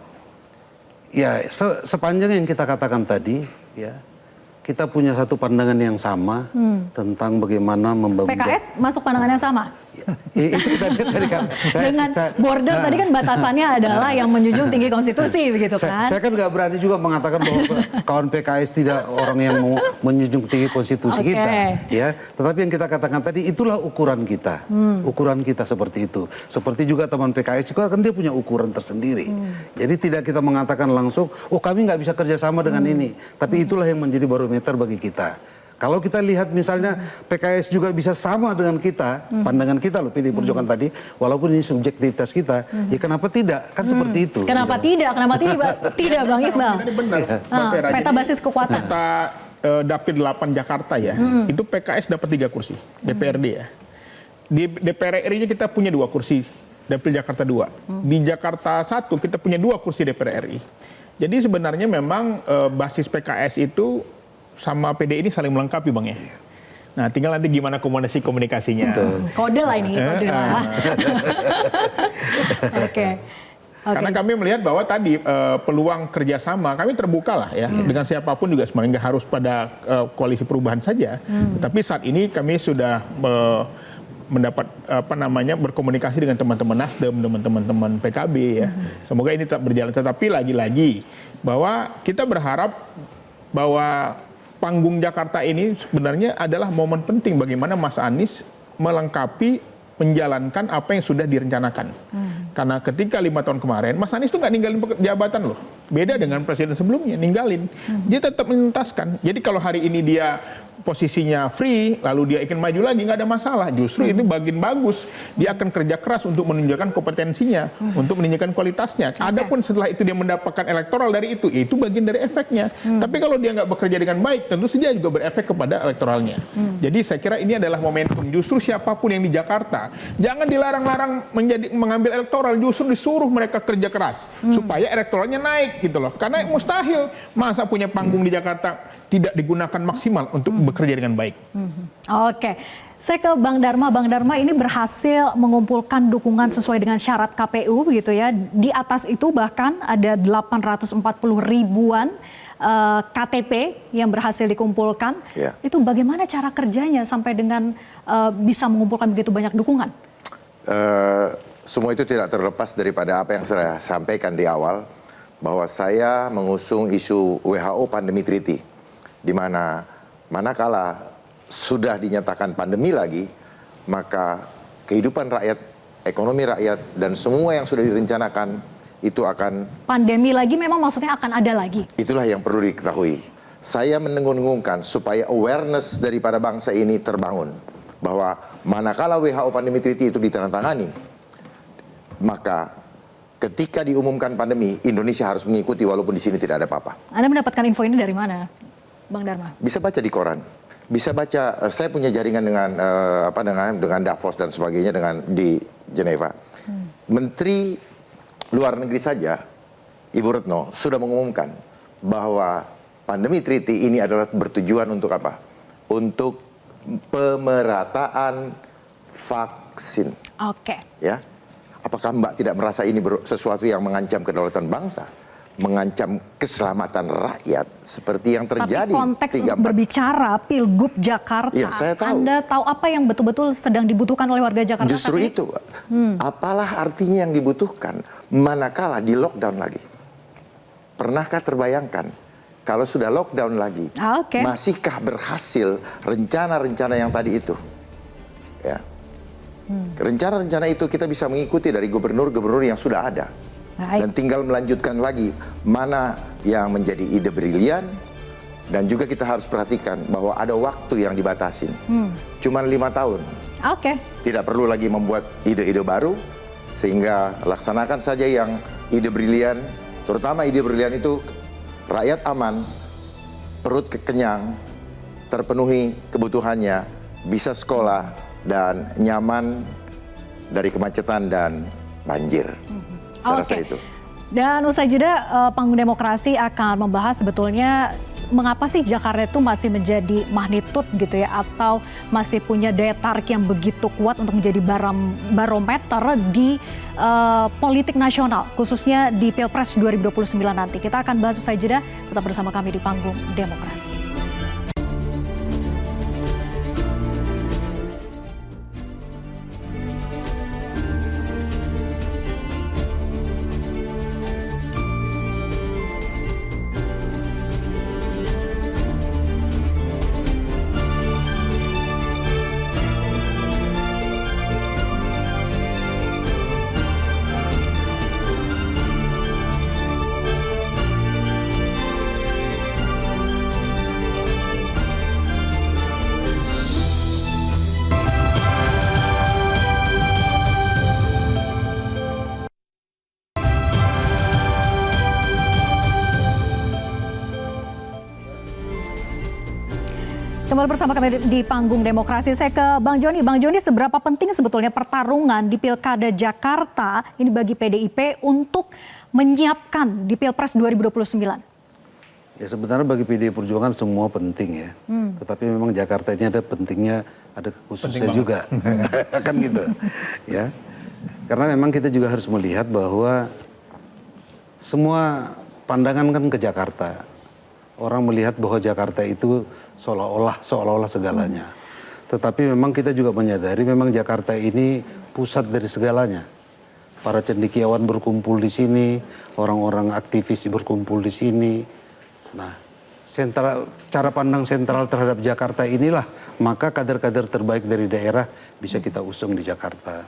Ya, sepanjang yang kita katakan tadi, ya, kita punya satu pandangan yang sama tentang bagaimana membangun. PKS masuk pandangan yang sama? Itu tadi kan. Dengan border tadi kan batasannya adalah yang menjunjung tinggi konstitusi begitu kan. Saya kan nggak berani juga mengatakan bahwa kawan PKS tidak orang yang mau menjunjung tinggi konstitusi kita. Ya, tetapi yang kita katakan tadi itulah ukuran kita. Ukuran kita seperti itu. Seperti juga teman PKS juga kan dia punya ukuran tersendiri. Jadi tidak kita mengatakan langsung, oh kami nggak bisa kerjasama dengan ini. Tapi itulah yang menjadi barometer bagi kita. Kalau kita lihat misalnya PKS juga bisa sama dengan kita, pandangan kita loh PDI Perjuangan tadi, walaupun ini subjektivitas kita, ya kenapa tidak? Kan seperti itu. Kenapa tidak? Kenapa tidak Bang Iqbal? Peta basis kekuatan. Kita Dapil 8 Jakarta ya, itu PKS dapat 3 kursi, DPRD ya. Di DPR RI-nya kita punya 2 kursi, Dapil Jakarta 2. Di Jakarta 1 kita punya 2 kursi DPR RI. Jadi sebenarnya memang basis PKS itu sama PD ini saling melengkapi Bang ya. Nah tinggal nanti gimana komunikasinya. Kode lah ini, kode lah. Karena kami melihat bahwa tadi peluang kerjasama kami terbuka lah ya dengan siapapun juga sebenarnya nggak harus pada koalisi perubahan saja. Tapi saat ini kami sudah mendapat berkomunikasi dengan teman-teman Nasdem, teman-teman PKB ya. Semoga ini tetap berjalan. Tetapi lagi-lagi bahwa kita berharap bahwa panggung Jakarta ini sebenarnya adalah momen penting bagaimana Mas Anies melengkapi menjalankan apa yang sudah direncanakan. Karena ketika 5 tahun kemarin, Mas Anies tuh nggak ninggalin jabatan loh. Beda dengan presiden sebelumnya, ninggalin. Dia tetap menuntaskan. Jadi kalau hari ini dia posisinya free, lalu dia ingin maju lagi, nggak ada masalah. Justru itu bagian bagus. Dia akan kerja keras untuk menunjukkan kompetensinya, untuk menunjukkan kualitasnya. Adapun setelah itu dia mendapatkan elektoral dari itu bagian dari efeknya. Tapi kalau dia nggak bekerja dengan baik, tentu saja juga berefek kepada elektoralnya. Jadi saya kira ini adalah momentum. Justru siapapun yang di Jakarta, jangan dilarang-larang mengambil elektoral, justru disuruh mereka kerja keras supaya elektoralnya naik gitu loh. Karena mustahil masa punya panggung di Jakarta tidak digunakan maksimal untuk bekerja dengan baik. Oke, saya ke Bang Dharma. Bang Dharma ini berhasil mengumpulkan dukungan sesuai dengan syarat KPU gitu ya. Di atas itu bahkan ada 840 ribuan KTP yang berhasil dikumpulkan. Itu bagaimana cara kerjanya sampai dengan bisa mengumpulkan begitu banyak dukungan? Semua itu tidak terlepas daripada apa yang saya sampaikan di awal, bahwa saya mengusung isu WHO Pandemi Treaty, di mana manakala sudah dinyatakan pandemi lagi, maka kehidupan rakyat, ekonomi rakyat, dan semua yang sudah direncanakan itu akan... Pandemi lagi memang maksudnya akan ada lagi? Itulah yang perlu diketahui. Saya mendengung-dengungkan supaya awareness daripada bangsa ini terbangun, bahwa manakala WHO Pandemi Treaty itu ditandatangani, maka ketika diumumkan pandemi, Indonesia harus mengikuti walaupun di sini tidak ada apa-apa. Anda mendapatkan info ini dari mana, Bang Dharma? Bisa baca di koran, bisa baca. Saya punya jaringan dengan Davos dan sebagainya di Geneva. Menteri Luar Negeri saja, Ibu Retno, sudah mengumumkan bahwa pandemi treaty ini adalah bertujuan untuk apa? Untuk pemerataan vaksin. Oke. Ya. Apakah Mbak tidak merasa ini sesuatu yang mengancam kedaulatan bangsa, mengancam keselamatan rakyat seperti yang terjadi? Tapi konteks untuk berbicara Pilgub Jakarta, ya, saya tahu. Anda tahu apa yang betul-betul sedang dibutuhkan oleh warga Jakarta? Justru itu, apalah artinya yang dibutuhkan manakala di lockdown lagi? Pernahkah terbayangkan kalau sudah lockdown lagi, masihkah berhasil rencana-rencana yang tadi itu? Ya. Rencana-rencana itu kita bisa mengikuti dari gubernur-gubernur yang sudah ada. Dan tinggal melanjutkan lagi mana yang menjadi ide brilian. Dan juga kita harus perhatikan bahwa ada waktu yang dibatasin. Cuman 5 tahun. Tidak perlu lagi membuat ide-ide baru. Sehingga laksanakan saja yang ide brilian. Terutama ide brilian itu rakyat aman, perut kenyang, terpenuhi kebutuhannya, bisa sekolah, dan nyaman dari kemacetan dan banjir. Saya rasa itu. Dan usai jeda, Panggung Demokrasi akan membahas sebetulnya mengapa sih Jakarta itu masih menjadi magnitud gitu ya, atau masih punya daya tarik yang begitu kuat untuk menjadi barometer di politik nasional, khususnya di Pilpres 2029 nanti. Kita akan bahas usai jeda, tetap bersama kami di Panggung Demokrasi. Kembali bersama kami di Panggung Demokrasi. Saya ke Bang Joni. Bang Joni, seberapa penting sebetulnya pertarungan di Pilkada Jakarta ini bagi PDIP untuk menyiapkan di Pilpres 2029? Ya sebenarnya bagi PDI Perjuangan semua penting ya. Tetapi memang Jakarta ini ada pentingnya, ada khususnya juga. Kan gitu. Ya. Karena memang kita juga harus melihat bahwa semua pandangan kan ke Jakarta. Orang melihat bahwa Jakarta itu seolah-olah segalanya. Tetapi memang kita juga menyadari memang Jakarta ini pusat dari segalanya. Para cendekiawan berkumpul di sini, orang-orang aktivis berkumpul di sini. Nah, cara pandang sentral terhadap Jakarta inilah, maka kader-kader terbaik dari daerah bisa kita usung di Jakarta.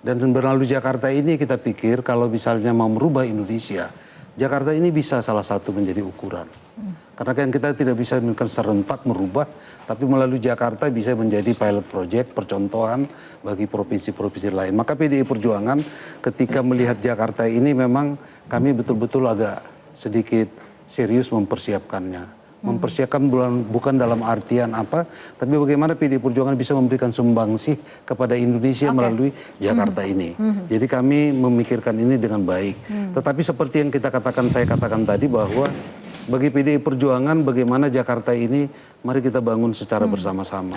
Dan melalui Jakarta ini kita pikir kalau misalnya mau merubah Indonesia, Jakarta ini bisa salah satu menjadi ukuran. Karena kan kita tidak bisa serentak merubah, tapi melalui Jakarta bisa menjadi pilot project, percontohan bagi provinsi-provinsi lain. Maka PDI Perjuangan ketika melihat Jakarta ini memang kami betul-betul agak sedikit serius mempersiapkannya. Mempersiapkan bukan dalam artian apa, tapi bagaimana PDI Perjuangan bisa memberikan sumbangsih kepada Indonesia melalui Jakarta ini. Jadi kami memikirkan ini dengan baik. Tetapi seperti yang saya katakan tadi bahwa bagi PDI Perjuangan bagaimana Jakarta ini mari kita bangun secara bersama-sama.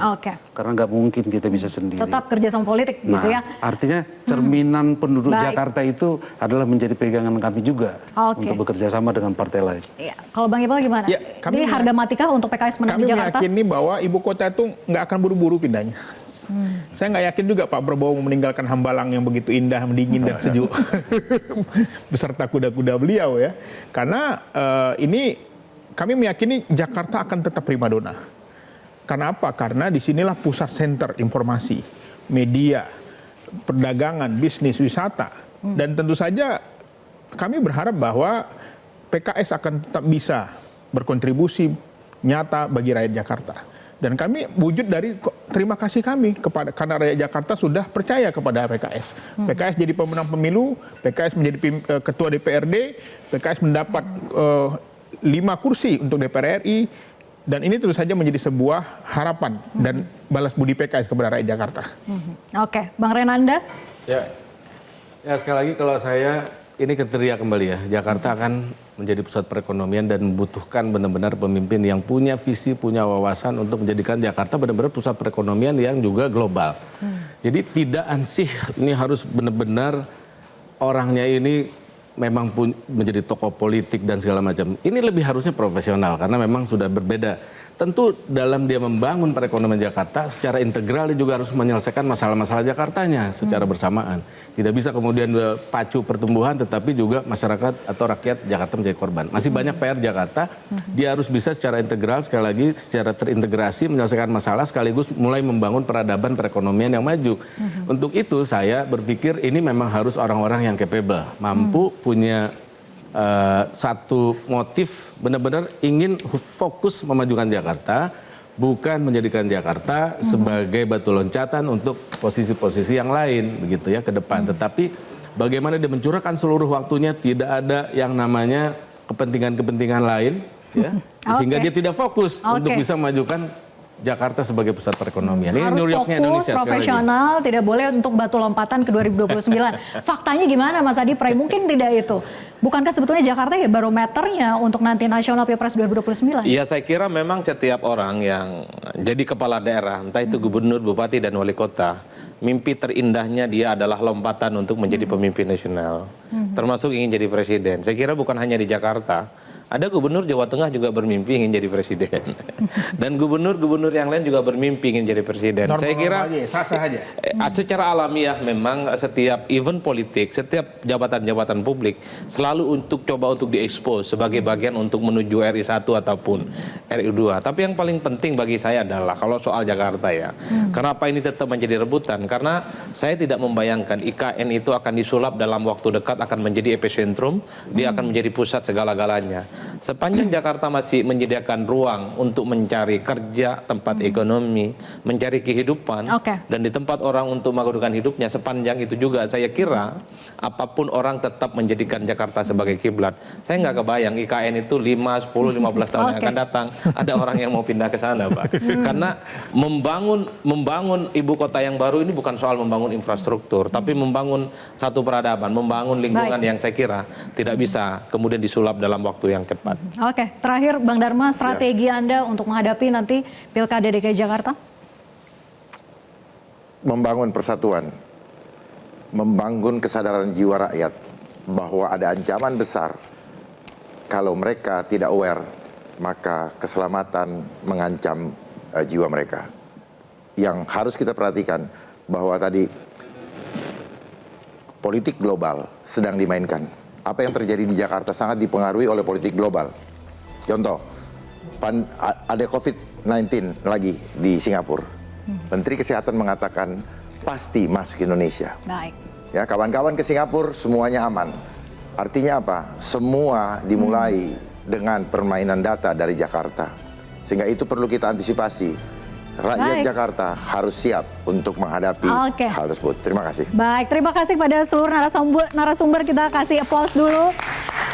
Karena nggak mungkin kita bisa sendiri. Tetap kerjasama politik gitu ya. Artinya cerminan penduduk Jakarta itu adalah menjadi pegangan kami juga untuk bekerja sama dengan partai lain. Ya, kalau Bang Ipal gimana? Ya, Jadi harga matikah untuk PKS menang di Jakarta? Kami meyakini bahwa ibu kota itu nggak akan buru-buru pindahnya. Saya nggak yakin juga Pak Prabowo meninggalkan Hambalang yang begitu indah, dingin dan sejuk beserta kuda-kuda beliau ya. Karena ini kami meyakini Jakarta akan tetap primadona. Karena apa? Karena disinilah pusat center informasi, media, perdagangan, bisnis, wisata. Dan tentu saja kami berharap bahwa PKS akan tetap bisa berkontribusi nyata bagi rakyat Jakarta. Dan kami wujud dari terima kasih kami karena rakyat Jakarta sudah percaya kepada PKS. PKS jadi pemenang pemilu, PKS menjadi ketua DPRD, PKS mendapat 5 kursi untuk DPR RI, dan ini tentu saja menjadi sebuah harapan dan balas budi PKS kepada rakyat Jakarta. Oke, Bang Renanda? Ya, sekali lagi kalau saya ini kriteria kembali ya, Jakarta akan menjadi pusat perekonomian dan membutuhkan benar-benar pemimpin yang punya visi, punya wawasan untuk menjadikan Jakarta benar-benar pusat perekonomian yang juga global. Jadi tidak ansih ini harus benar-benar orangnya ini memang menjadi tokoh politik dan segala macam. Ini lebih harusnya profesional karena memang sudah berbeda. Tentu dalam dia membangun perekonomian Jakarta secara integral dia juga harus menyelesaikan masalah-masalah Jakartanya secara bersamaan. Tidak bisa kemudian pacu pertumbuhan tetapi juga masyarakat atau rakyat Jakarta menjadi korban. Masih banyak PR Jakarta, dia harus bisa secara integral sekali lagi secara terintegrasi menyelesaikan masalah sekaligus mulai membangun peradaban perekonomian yang maju. Untuk itu saya berpikir ini memang harus orang-orang yang capable, mampu punya satu motif benar-benar ingin fokus memajukan Jakarta, bukan menjadikan Jakarta sebagai batu loncatan untuk posisi-posisi yang lain begitu ya ke depan. Tetapi bagaimana dia mencurahkan seluruh waktunya, tidak ada yang namanya kepentingan-kepentingan lain ya, sehingga dia tidak fokus untuk bisa memajukan Jakarta sebagai pusat perekonomian. Ini Harus New Yorknya Indonesia fokus, profesional, tidak boleh untuk batu lompatan ke 2029. Faktanya gimana Mas Adi Pray? Mungkin tidak itu. Bukankah sebetulnya Jakarta ya barometernya untuk nanti nasional Pilpres 2029? Iya, saya kira memang setiap orang yang jadi kepala daerah, entah itu gubernur, bupati, dan wali kota, mimpi terindahnya dia adalah lompatan untuk menjadi pemimpin nasional. Termasuk ingin jadi presiden. Saya kira bukan hanya di Jakarta. Ada gubernur Jawa Tengah juga bermimpi ingin jadi presiden. Dan gubernur-gubernur yang lain juga bermimpi ingin jadi presiden. Saya kira sah-sah aja. Secara alamiah memang setiap event politik, setiap jabatan-jabatan publik selalu coba untuk diekspos sebagai bagian untuk menuju RI 1 ataupun RI 2. Tapi yang paling penting bagi saya adalah kalau soal Jakarta ya. Kenapa ini tetap menjadi rebutan? Karena saya tidak membayangkan IKN itu akan disulap dalam waktu dekat akan menjadi epicentrum, dia akan menjadi pusat segala-galanya. Sepanjang Jakarta masih menyediakan ruang untuk mencari kerja, tempat ekonomi, mencari kehidupan, dan di tempat orang untuk mengadukan hidupnya, sepanjang itu juga saya kira apapun orang tetap menjadikan Jakarta sebagai kiblat. Saya nggak kebayang IKN itu 5, 10, 15 tahun yang akan datang ada orang yang mau pindah ke sana, Pak. Karena membangun ibu kota yang baru ini bukan soal membangun infrastruktur, tapi membangun satu peradaban, membangun lingkungan yang saya kira tidak bisa kemudian disulap dalam waktu yang cepat. Oke, terakhir Bang Dharma, strategi Anda untuk menghadapi nanti Pilkada DKI Jakarta? Membangun persatuan, membangun kesadaran jiwa rakyat bahwa ada ancaman besar. Kalau mereka tidak aware, maka keselamatan mengancam jiwa mereka. Yang harus kita perhatikan bahwa tadi politik global sedang dimainkan. Apa yang terjadi di Jakarta sangat dipengaruhi oleh politik global. Contoh, ada COVID-19 lagi di Singapura. Menteri Kesehatan mengatakan pasti masuk Indonesia. Baik. Ya, kawan-kawan ke Singapura semuanya aman. Artinya apa? Semua dimulai dengan permainan data dari Jakarta. Sehingga itu perlu kita antisipasi. Rakyat Jakarta harus siap untuk menghadapi hal tersebut. Terima kasih. Baik, terima kasih pada seluruh narasumber. Kita kasih applause dulu.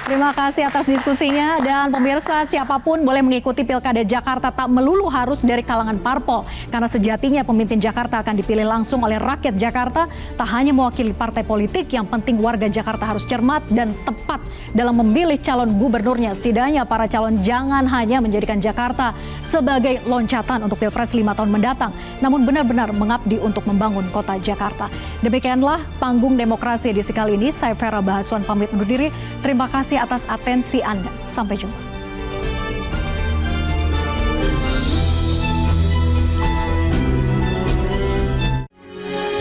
Terima kasih atas diskusinya. Dan pemirsa, siapapun boleh mengikuti Pilkada Jakarta, tak melulu harus dari kalangan parpol. Karena sejatinya pemimpin Jakarta akan dipilih langsung oleh rakyat Jakarta, tak hanya mewakili partai politik, yang penting warga Jakarta harus cermat dan tepat dalam memilih calon gubernurnya. Setidaknya para calon jangan hanya menjadikan Jakarta sebagai loncatan untuk Pilpres 5 tahun mendatang, namun benar-benar mengabdi untuk membangun kota Jakarta. Demikianlah panggung demokrasi edisi kali ini. Saya Vera Bahaswan pamit undur diri. Terima kasih atas atensi Anda. Sampai jumpa.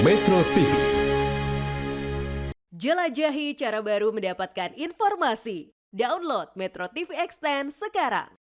Metro TV. Jelajahi cara baru mendapatkan informasi. Download Metro TV Extend sekarang.